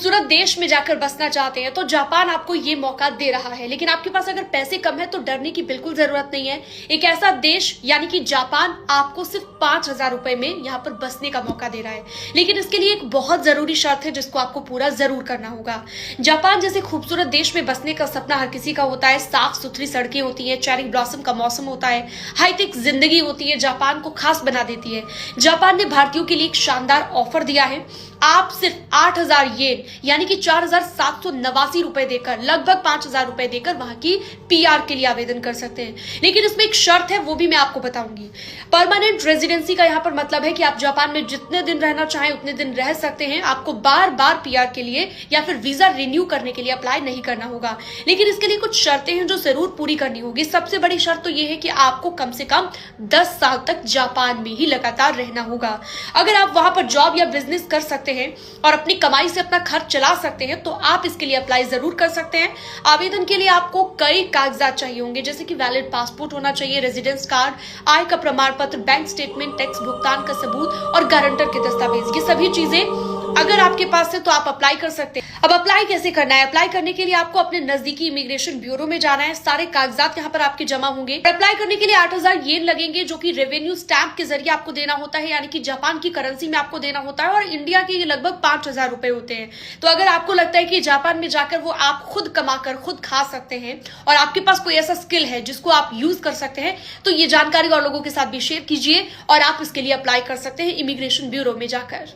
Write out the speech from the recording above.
खूबसूरत देश में जाकर बसना चाहते हैं तो जापान आपको ये मौका दे रहा है। लेकिन आपके पास अगर पैसे कम है तो डरने की बिल्कुल जरूरत नहीं है। एक ऐसा देश यानी कि जापान आपको सिर्फ 5,000 रुपए में यहाँ पर बसने का मौका दे रहा है। लेकिन इसके लिए एक बहुत जरूरी शर्त है जिसको आपको पूरा जरूर करना होगा। जापान जैसे खूबसूरत देश में बसने का सपना हर किसी का होता है। साफ सुथरी सड़कें होती है, चेरी ब्लॉसम का मौसम होता है, हाईटेक जिंदगी होती है, जापान को खास बना देती है। जापान ने भारतीयों के लिए एक शानदार ऑफर दिया है। आप सिर्फ 8,000 येन यानी कि 4,789 रुपए देकर, लगभग 5,000 रुपए देकर वहां की पीआर के लिए आवेदन कर सकते हैं। लेकिन इसमें एक शर्त है, वो भी मैं आपको बताऊंगी। परमानेंट रेजिडेंसी का यहां पर मतलब है कि आप जापान में जितने दिन रहना चाहें उतने दिन रह सकते हैं। आपको बार बार पीआर के लिए या फिर वीजा रिन्यू करने के लिए अप्लाई नहीं करना होगा। लेकिन इसके लिए कुछ शर्तें हैं जो जरूर पूरी करनी होगी। सबसे बड़ी शर्त तो यह है कि आपको कम से कम 10 साल तक जापान में ही लगातार रहना होगा। अगर आप वहां पर जॉब या बिजनेस कर सकते हैं और अपनी कमाई से अपना खर्च चला सकते हैं तो आप इसके लिए अप्लाई जरूर कर सकते हैं। आवेदन के लिए आपको कई कागजात चाहिए होंगे, जैसे कि वैलिड पासपोर्ट होना चाहिए, रेजिडेंस कार्ड, आय का प्रमाण पत्र, बैंक स्टेटमेंट, टैक्स भुगतान का सबूत और गारंटर के दस्तावेज। ये सभी चीजें अगर आपके पास है तो आप अप्लाई कर सकते हैं। अब अप्लाई कैसे करना है? अप्लाई करने के लिए आपको अपने नजदीकी इमिग्रेशन ब्यूरो में जाना है। सारे कागजात यहाँ पर आपके जमा होंगे। अप्लाई करने के लिए 8,000 येन लगेंगे, जो कि रेवेन्यू स्टैंप के जरिए आपको देना होता है, यानी कि जापान की करेंसी में आपको देना होता है। और इंडिया के ये लगभग 5,000 रुपए होते हैं। तो अगर आपको लगता है कि जापान में जाकर वो आप खुद कमाकर खुद खा सकते हैं और आपके पास कोई ऐसा स्किल है जिसको आप यूज कर सकते हैं, तो ये जानकारी और लोगों के साथ भी शेयर कीजिए और आप इसके लिए अप्लाई कर सकते हैं इमिग्रेशन ब्यूरो में जाकर।